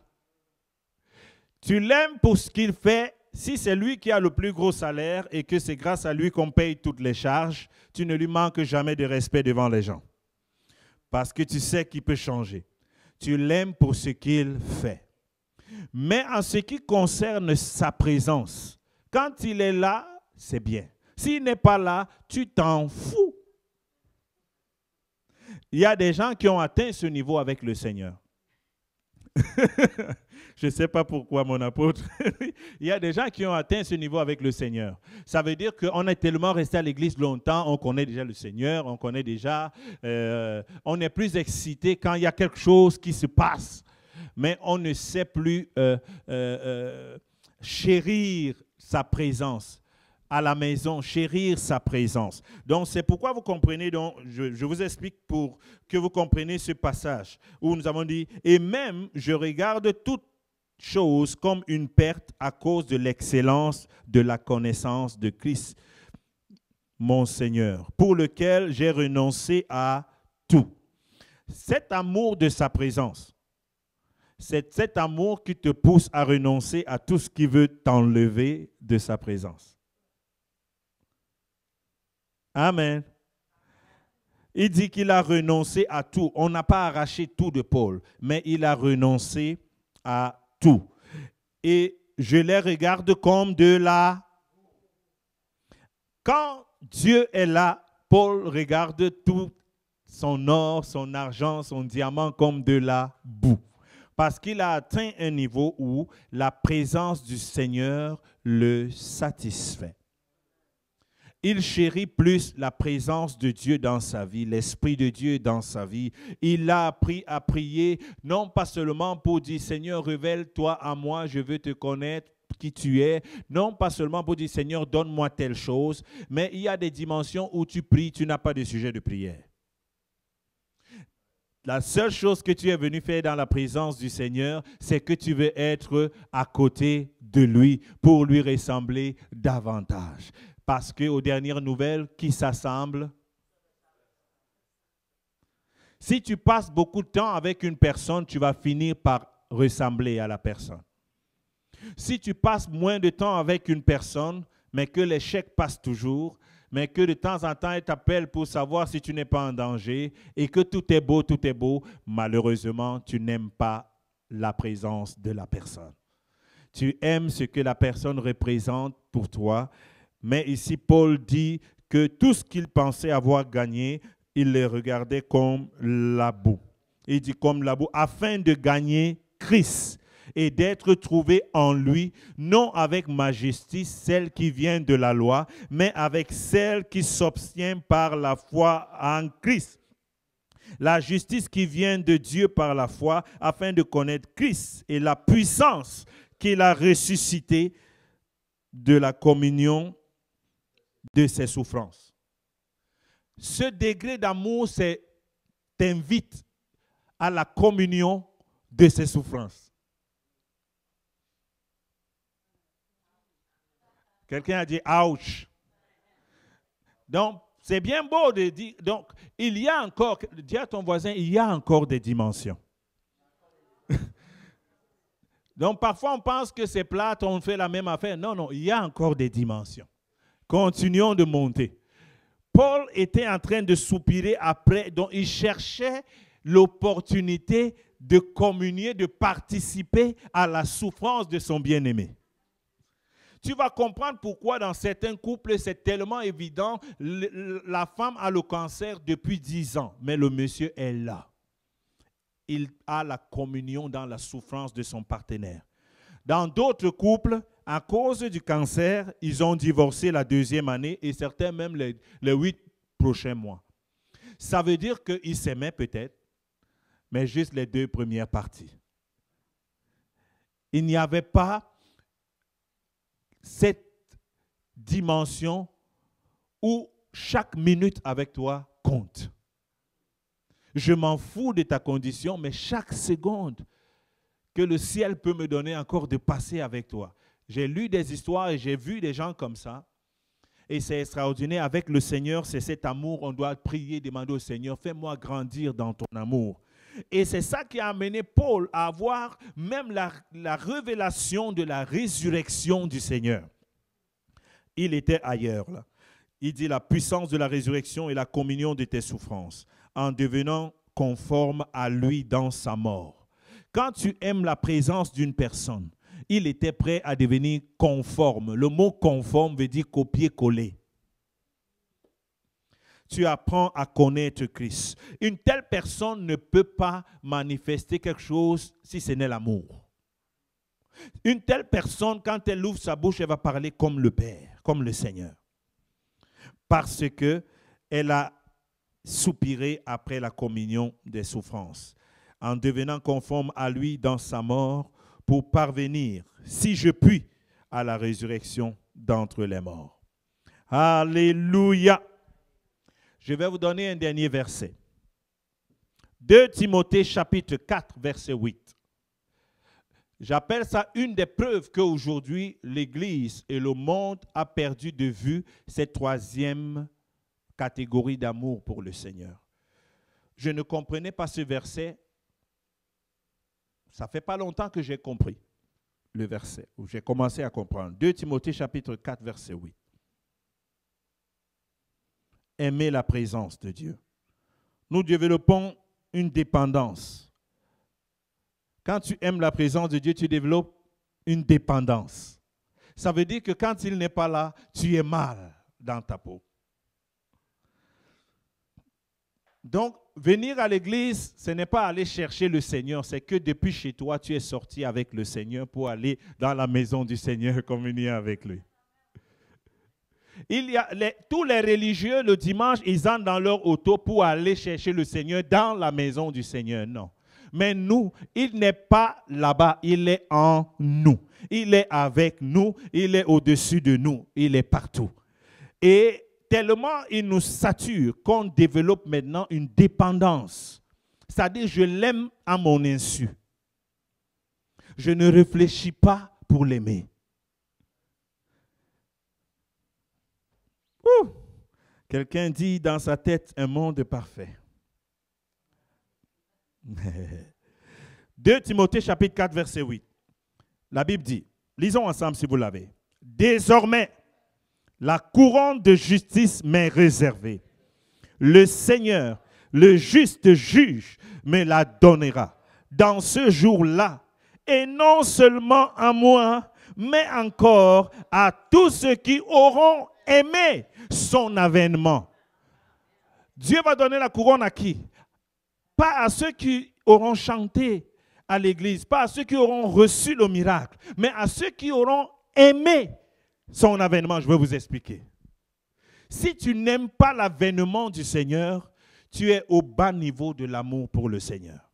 Tu l'aimes pour ce qu'il fait. Si c'est lui qui a le plus gros salaire et que c'est grâce à lui qu'on paye toutes les charges, tu ne lui manques jamais de respect devant les gens. Parce que tu sais qu'il peut changer. Tu l'aimes pour ce qu'il fait. Mais en ce qui concerne sa présence, quand il est là, c'est bien. S'il n'est pas là, tu t'en fous. Il y a des gens qui ont atteint ce niveau avec le Seigneur. Je ne sais pas pourquoi, mon apôtre. Il y a des gens qui ont atteint ce niveau avec le Seigneur. Ça veut dire qu'on est tellement resté à l'église longtemps, on connaît déjà le Seigneur, on connaît déjà, on est plus excité quand il y a quelque chose qui se passe. Mais on ne sait plus chérir sa présence à la maison, chérir sa présence. Donc, c'est pourquoi vous comprenez, donc, je vous explique pour que vous compreniez ce passage où nous avons dit, et même je regarde toute chose comme une perte à cause de l'excellence de la connaissance de Christ, mon Seigneur, pour lequel j'ai renoncé à tout. Cet amour de sa présence, c'est cet amour qui te pousse à renoncer à tout ce qui veut t'enlever de sa présence. Amen. Il dit qu'il a renoncé à tout. On n'a pas arraché tout de Paul, mais il a renoncé à tout. Et je les regarde comme de la... Quand Dieu est là, Paul regarde tout son or, son argent, son diamant comme de la boue. Parce qu'il a atteint un niveau où la présence du Seigneur le satisfait. Il chérit plus la présence de Dieu dans sa vie, l'Esprit de Dieu dans sa vie. Il a appris à prier, non pas seulement pour dire « Seigneur, révèle-toi à moi, je veux te connaître, qui tu es ». Non pas seulement pour dire « Seigneur, donne-moi telle chose », mais il y a des dimensions où tu pries, tu n'as pas de sujet de prière. La seule chose que tu es venu faire dans la présence du Seigneur, c'est que tu veux être à côté de lui pour lui ressembler davantage. Parce qu'aux dernières nouvelles, qui s'assemblent? Si tu passes beaucoup de temps avec une personne, tu vas finir par ressembler à la personne. Si tu passes moins de temps avec une personne, mais que les chèques passent toujours, mais que de temps en temps, elle t'appelle pour savoir si tu n'es pas en danger et que tout est beau, malheureusement, tu n'aimes pas la présence de la personne. Tu aimes ce que la personne représente pour toi. Mais ici, Paul dit que tout ce qu'il pensait avoir gagné, il les regardait comme la boue. Il dit comme la boue, afin de gagner Christ et d'être trouvé en lui, non avec ma justice, celle qui vient de la loi, mais avec celle qui s'obtient par la foi en Christ. La justice qui vient de Dieu par la foi, afin de connaître Christ et la puissance qu'il a ressuscité de la communion de ses souffrances. Ce degré d'amour t'invite à la communion de ses souffrances. Quelqu'un a dit « ouch ». Donc, c'est bien beau de dire, donc, il y a encore, dis à ton voisin, il y a encore des dimensions. Donc, parfois, on pense que c'est plate, on fait la même affaire. Non, non, il y a encore des dimensions. Continuons de monter. Paul était en train de soupirer après, donc il cherchait l'opportunité de communier, de participer à la souffrance de son bien-aimé. Tu vas comprendre pourquoi dans certains couples, c'est tellement évident. La femme a le cancer depuis 10 ans, mais le monsieur est là. Il a la communion dans la souffrance de son partenaire. Dans d'autres couples, à cause du cancer, ils ont divorcé la 2e année et certains même les 8 prochains mois. Ça veut dire qu'ils s'aimaient peut-être, mais juste les 2 premières parties. Il n'y avait pas cette dimension où chaque minute avec toi compte. Je m'en fous de ta condition, mais chaque seconde que le ciel peut me donner encore de passer avec toi. J'ai lu des histoires et j'ai vu des gens comme ça. Et c'est extraordinaire. Avec le Seigneur, c'est cet amour. On doit prier, demander au Seigneur, fais-moi grandir dans ton amour. Et c'est ça qui a amené Paul à avoir même la révélation de la résurrection du Seigneur. Il était ailleurs là. Il dit la puissance de la résurrection et la communion de tes souffrances, en devenant conforme à lui dans sa mort. Quand tu aimes la présence d'une personne, il était prêt à devenir conforme. Le mot conforme veut dire copier-coller. Tu apprends à connaître Christ. Une telle personne ne peut pas manifester quelque chose si ce n'est l'amour. Une telle personne, quand elle ouvre sa bouche, elle va parler comme le Père, comme le Seigneur. Parce qu'elle a soupiré après la communion des souffrances, en devenant conforme à lui dans sa mort, pour parvenir, si je puis, à la résurrection d'entre les morts. Alléluia! Je vais vous donner un dernier verset. 2 Timothée chapitre 4, verset 8. J'appelle ça une des preuves qu'aujourd'hui, l'Église et le monde a perdu de vue cette troisième catégorie d'amour pour le Seigneur. Je ne comprenais pas ce verset. Ça fait pas longtemps que j'ai compris le verset, où j'ai commencé à comprendre. 2 Timothée chapitre 4, verset 8. Aimer la présence de Dieu. Nous développons une dépendance. Quand tu aimes la présence de Dieu, tu développes une dépendance. Ça veut dire que quand il n'est pas là, tu es mal dans ta peau. Donc, venir à l'église, ce n'est pas aller chercher le Seigneur, c'est que depuis chez toi, tu es sorti avec le Seigneur pour aller dans la maison du Seigneur communier avec lui. Tous les religieux, le dimanche, ils entrent dans leur auto pour aller chercher le Seigneur dans la maison du Seigneur. Non. Mais nous, il n'est pas là-bas, il est en nous. Il est avec nous, il est au-dessus de nous, il est partout. Et tellement il nous sature qu'on développe maintenant une dépendance. C'est-à-dire, je l'aime à mon insu. Je ne réfléchis pas pour l'aimer. Quelqu'un dit dans sa tête un monde parfait. 2 Timothée chapitre 4 verset 8. La Bible dit, lisons ensemble si vous l'avez. Désormais, la couronne de justice m'est réservée. Le Seigneur, le juste juge, me la donnera dans ce jour-là. Et non seulement à moi, mais encore à tous ceux qui auront aimé son avènement. Dieu va donner la couronne à qui? Pas à ceux qui auront chanté à l'église, pas à ceux qui auront reçu le miracle, mais à ceux qui auront aimé son avènement. Je vais vous expliquer. Si tu n'aimes pas l'avènement du Seigneur, tu es au bas niveau de l'amour pour le Seigneur.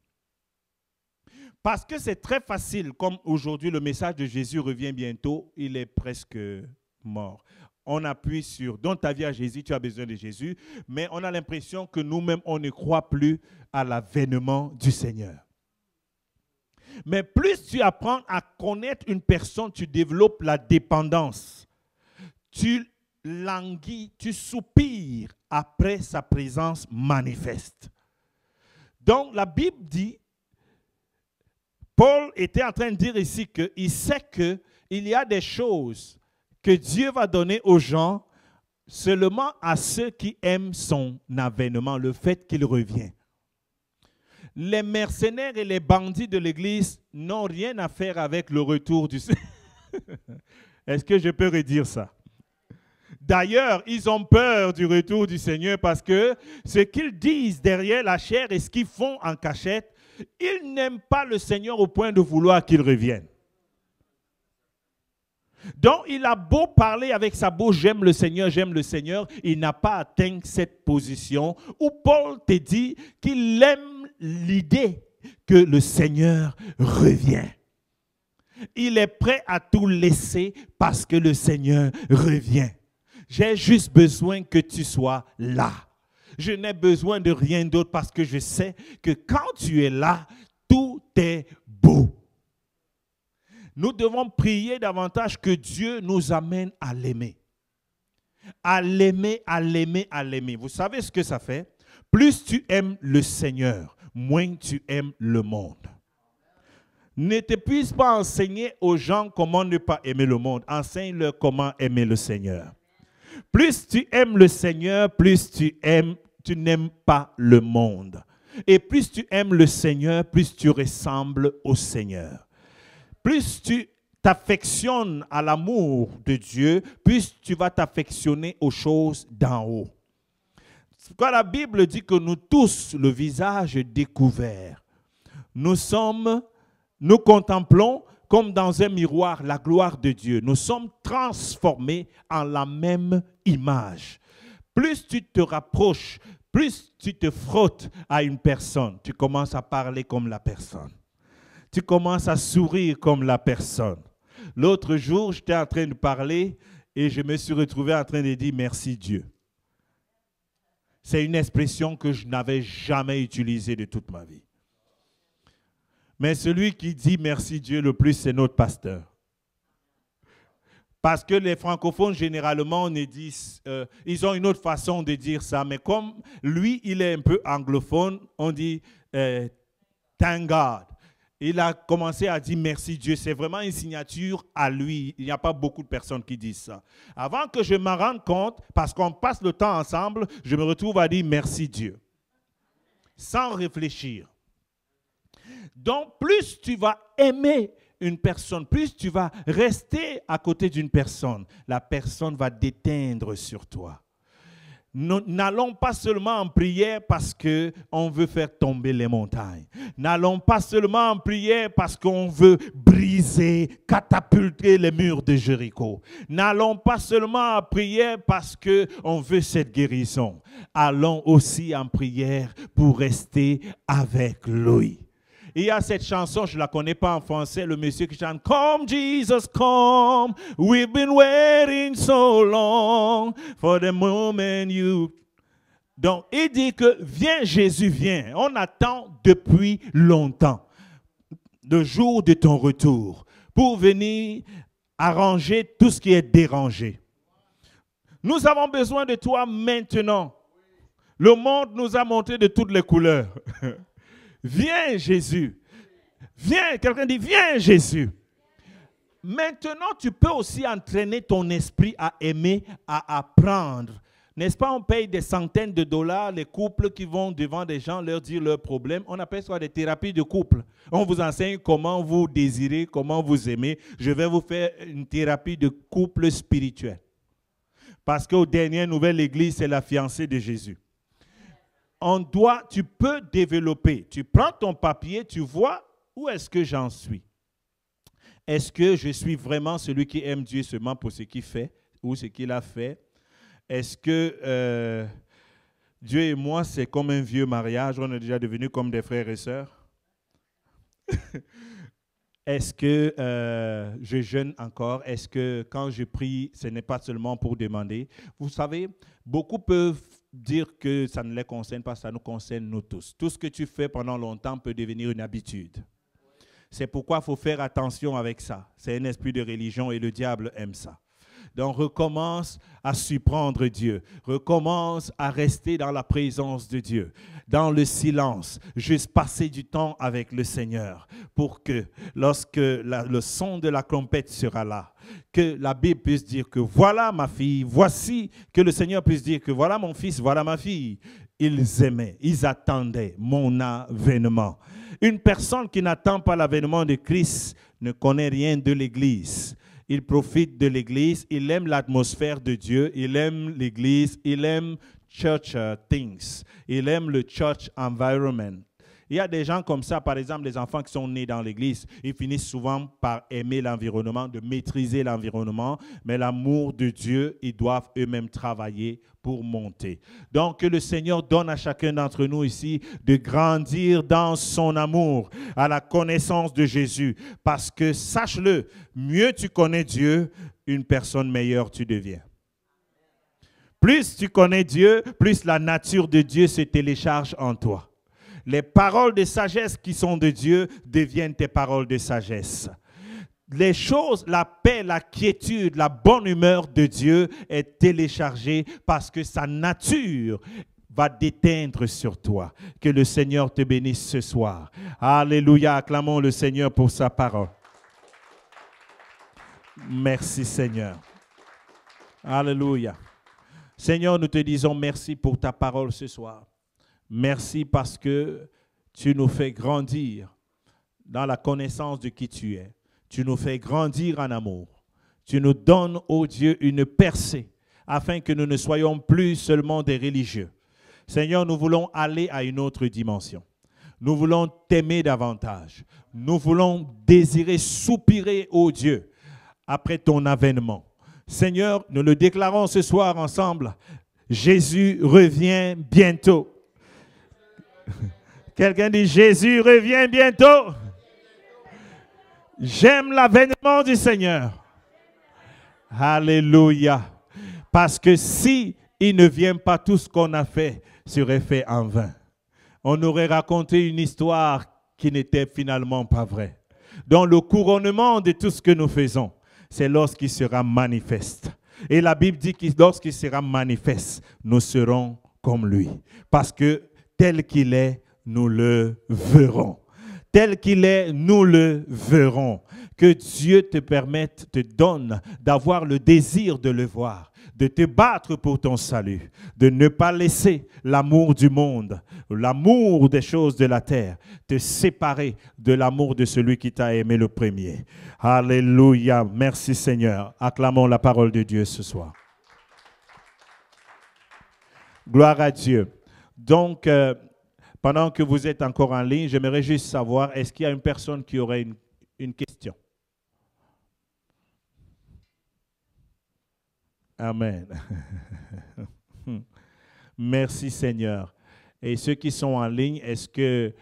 Parce que c'est très facile, comme aujourd'hui le message de Jésus revient bientôt, il est presque mort. On appuie sur « donne ta vie à Jésus, tu as besoin de Jésus », mais on a l'impression que nous-mêmes, on ne croit plus à l'avènement du Seigneur. Mais plus tu apprends à connaître une personne, tu développes la dépendance. Tu languis, tu soupires après sa présence manifeste. Donc la Bible dit, Paul était en train de dire ici qu'il sait qu'il y a des choses que Dieu va donner aux gens seulement à ceux qui aiment son avènement, le fait qu'il revient. Les mercenaires et les bandits de l'Église n'ont rien à faire avec le retour du Seigneur. Est-ce que je peux redire ça? D'ailleurs, ils ont peur du retour du Seigneur parce que ce qu'ils disent derrière la chair et ce qu'ils font en cachette, ils n'aiment pas le Seigneur au point de vouloir qu'il revienne. Donc, il a beau parler avec sa bouche, j'aime le Seigneur, il n'a pas atteint cette position où Paul te dit qu'il aime l'idée que le Seigneur revient. Il est prêt à tout laisser parce que le Seigneur revient. J'ai juste besoin que tu sois là. Je n'ai besoin de rien d'autre parce que je sais que quand tu es là, tout est beau. Nous devons prier davantage que Dieu nous amène à l'aimer. À l'aimer, à l'aimer, à l'aimer. Vous savez ce que ça fait? Plus tu aimes le Seigneur, moins tu aimes le monde. Ne t'épuise pas à enseigner aux gens comment ne pas aimer le monde. Enseigne-leur comment aimer le Seigneur. Plus tu aimes le Seigneur, plus tu n'aimes pas le monde. Et plus tu aimes le Seigneur, plus tu ressembles au Seigneur. Plus tu t'affectionnes à l'amour de Dieu, plus tu vas t'affectionner aux choses d'en haut. Quand la Bible dit que nous tous, le visage découvert, nous contemplons comme dans un miroir la gloire de Dieu. Nous sommes transformés en la même image. Plus tu te rapproches, plus tu te frottes à une personne, tu commences à parler comme la personne. Tu commences à sourire comme la personne. L'autre jour, j'étais en train de parler et je me suis retrouvé en train de dire merci Dieu. C'est une expression que je n'avais jamais utilisée de toute ma vie. Mais celui qui dit merci Dieu le plus, c'est notre pasteur. Parce que les francophones, généralement, on disent, ils ont une autre façon de dire ça. Mais comme lui, il est un peu anglophone, on dit thank God. Il a commencé à dire merci Dieu. C'est vraiment une signature à lui. Il n'y a pas beaucoup de personnes qui disent ça. Avant que je m'en rende compte, parce qu'on passe le temps ensemble, je me retrouve à dire merci Dieu. Sans réfléchir. Donc, plus tu vas aimer une personne, plus tu vas rester à côté d'une personne, la personne va déteindre sur toi. Nous n'allons pas seulement en prière parce qu'on veut faire tomber les montagnes. N'allons pas seulement en prière parce qu'on veut briser, catapulter les murs de Jéricho. N'allons pas seulement en prière parce qu'on veut cette guérison. Allons aussi en prière pour rester avec lui. Il y a cette chanson, je ne la connais pas en français, le monsieur qui chante « Come Jesus, come, we've been waiting so long for the moment you... » Donc, il dit que « Viens Jésus, viens ». On attend depuis longtemps le jour de ton retour pour venir arranger tout ce qui est dérangé. Nous avons besoin de toi maintenant. Le monde nous a montré de toutes les couleurs. Viens Jésus, viens, quelqu'un dit viens Jésus. Maintenant tu peux aussi entraîner ton esprit à aimer, à apprendre. N'est-ce pas, on paye des centaines de dollars les couples qui vont devant des gens leur dire leurs problèmes. On appelle ça des thérapies de couple. On vous enseigne comment vous désirez, comment vous aimez. Je vais vous faire une thérapie de couple spirituel. Parce qu'aux dernières nouvelles, l'Église, c'est la fiancée de Jésus. Tu peux développer. Tu prends ton papier, tu vois où est-ce que j'en suis. Est-ce que je suis vraiment celui qui aime Dieu seulement pour ce qu'il fait ou ce qu'il a fait? Est-ce que Dieu et moi, c'est comme un vieux mariage, on est déjà devenus comme des frères et sœurs? Est-ce que je jeûne encore? Est-ce que quand je prie, ce n'est pas seulement pour demander? Vous savez, beaucoup peuvent dire que ça ne les concerne pas, ça nous concerne nous tous. Tout ce que tu fais pendant longtemps peut devenir une habitude. C'est pourquoi il faut faire attention avec ça. C'est un esprit de religion et le diable aime ça. Donc recommence à surprendre Dieu. Recommence à rester dans la présence de Dieu, dans le silence, juste passer du temps avec le Seigneur pour que lorsque le son de la trompette sera là, que la Bible puisse dire que voilà ma fille, voici, que le Seigneur puisse dire que voilà mon fils, voilà ma fille. Ils aimaient, ils attendaient mon avènement. Une personne qui n'attend pas l'avènement de Christ ne connaît rien de l'Église. Il profite de l'Église, il aime l'atmosphère de Dieu, il aime l'Église, il aime church things, il aime le church environment. Il y a des gens comme ça, par exemple, les enfants qui sont nés dans l'Église, ils finissent souvent par aimer l'environnement, de maîtriser l'environnement, mais l'amour de Dieu, ils doivent eux-mêmes travailler pour monter. Donc, que le Seigneur donne à chacun d'entre nous ici de grandir dans son amour, à la connaissance de Jésus, parce que, sache-le, mieux tu connais Dieu, une personne meilleure tu deviens. Plus tu connais Dieu, plus la nature de Dieu se télécharge en toi. Les paroles de sagesse qui sont de Dieu deviennent tes paroles de sagesse. Les choses, la paix, la quiétude, la bonne humeur de Dieu est téléchargée parce que sa nature va déteindre sur toi. Que le Seigneur te bénisse ce soir. Alléluia, acclamons le Seigneur pour sa parole. Merci Seigneur. Alléluia. Seigneur, nous te disons merci pour ta parole ce soir. Merci parce que tu nous fais grandir dans la connaissance de qui tu es. Tu nous fais grandir en amour. Tu nous donnes, ô Dieu, une percée afin que nous ne soyons plus seulement des religieux. Seigneur, nous voulons aller à une autre dimension. Nous voulons t'aimer davantage. Nous voulons désirer, soupirer, ô Dieu, après ton avènement. Seigneur, nous le déclarons ce soir ensemble. Jésus revient bientôt. Quelqu'un dit, Jésus revient bientôt. J'aime l'avènement du Seigneur. Alléluia. Parce que si il ne vient pas, tout ce qu'on a fait serait fait en vain. On aurait raconté une histoire qui n'était finalement pas vraie. Donc le couronnement de tout ce que nous faisons, c'est lorsqu'il sera manifeste. Et la Bible dit que lorsqu'il sera manifeste, nous serons comme lui. Parce que tel qu'il est, nous le verrons. Tel qu'il est, nous le verrons. Que Dieu te permette, te donne d'avoir le désir de le voir, de te battre pour ton salut, de ne pas laisser l'amour du monde, l'amour des choses de la terre, te séparer de l'amour de celui qui t'a aimé le premier. Alléluia. Merci Seigneur. Acclamons la parole de Dieu ce soir. Gloire à Dieu. Donc, pendant que vous êtes encore en ligne, j'aimerais juste savoir, est-ce qu'il y a une personne qui aurait une question? Amen. Merci Seigneur. Et ceux qui sont en ligne, est-ce que,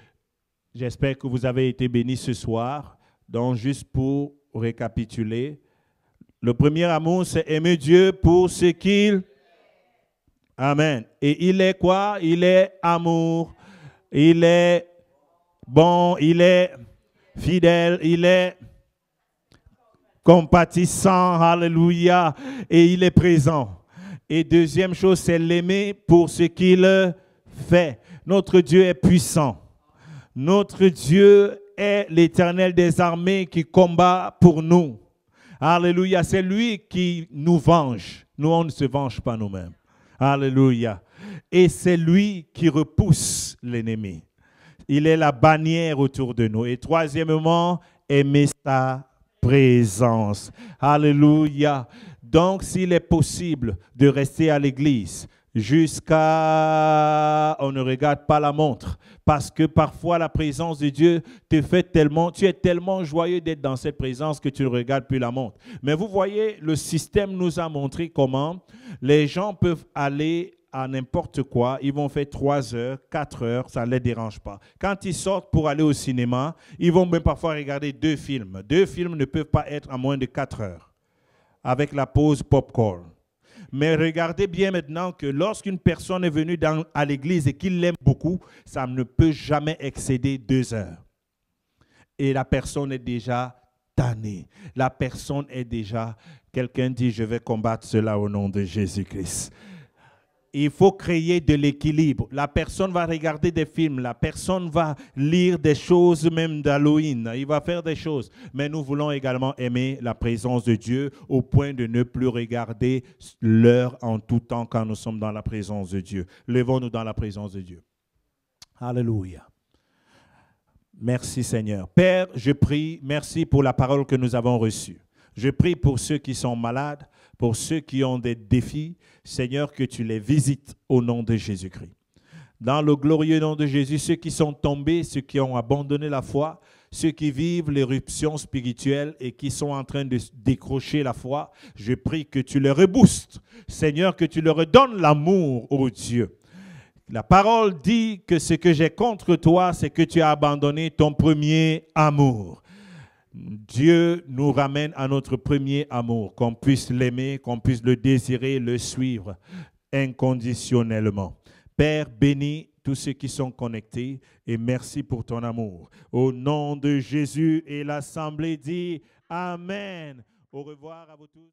j'espère que vous avez été bénis ce soir. Donc, juste pour récapituler, le premier amour, c'est aimer Dieu pour ce qu'il... Amen. Et il est quoi? Il est amour. Il est bon, il est fidèle, il est compatissant, alléluia, et il est présent. Et deuxième chose, c'est l'aimer pour ce qu'il fait. Notre Dieu est puissant. Notre Dieu est l'Éternel des armées qui combat pour nous. Alléluia, c'est lui qui nous venge. Nous, on ne se venge pas nous-mêmes. Alléluia. Et c'est lui qui repousse l'ennemi. Il est la bannière autour de nous. Et troisièmement, aimer sa présence. Alléluia. Donc, s'il est possible de rester à l'église jusqu'à... On ne regarde pas la montre. Parce que parfois, la présence de Dieu te fait tellement... Tu es tellement joyeux d'être dans cette présence que tu ne regardes plus la montre. Mais vous voyez, le système nous a montré comment les gens peuvent aller à n'importe quoi, ils vont faire 3 heures, 4 heures, ça ne les dérange pas. Quand ils sortent pour aller au cinéma, ils vont même parfois regarder 2 films. 2 films ne peuvent pas être à moins de 4 heures, avec la pause popcorn. Mais regardez bien maintenant que lorsqu'une personne est venue à l'église et qu'il l'aime beaucoup, ça ne peut jamais excéder 2 heures. Et la personne est déjà tannée. La personne est déjà, quelqu'un dit, je vais combattre cela au nom de Jésus-Christ. Il faut créer de l'équilibre. La personne va regarder des films, la personne va lire des choses même d'Halloween, il va faire des choses. Mais nous voulons également aimer la présence de Dieu au point de ne plus regarder l'heure en tout temps quand nous sommes dans la présence de Dieu. Levons-nous dans la présence de Dieu. Alléluia. Merci Seigneur. Père, je prie, merci pour la parole que nous avons reçue. Je prie pour ceux qui sont malades, pour ceux qui ont des défis, Seigneur, que tu les visites au nom de Jésus-Christ. Dans le glorieux nom de Jésus, ceux qui sont tombés, ceux qui ont abandonné la foi, ceux qui vivent l'éruption spirituelle et qui sont en train de décrocher la foi, je prie que tu les reboostes. Seigneur, que tu leur redonnes l'amour, ô Dieu. La parole dit que ce que j'ai contre toi, c'est que tu as abandonné ton premier amour. Dieu nous ramène à notre premier amour, qu'on puisse l'aimer, qu'on puisse le désirer, le suivre inconditionnellement. Père, bénis tous ceux qui sont connectés et merci pour ton amour. Au nom de Jésus, et l'Assemblée dit Amen. Au revoir à vous tous.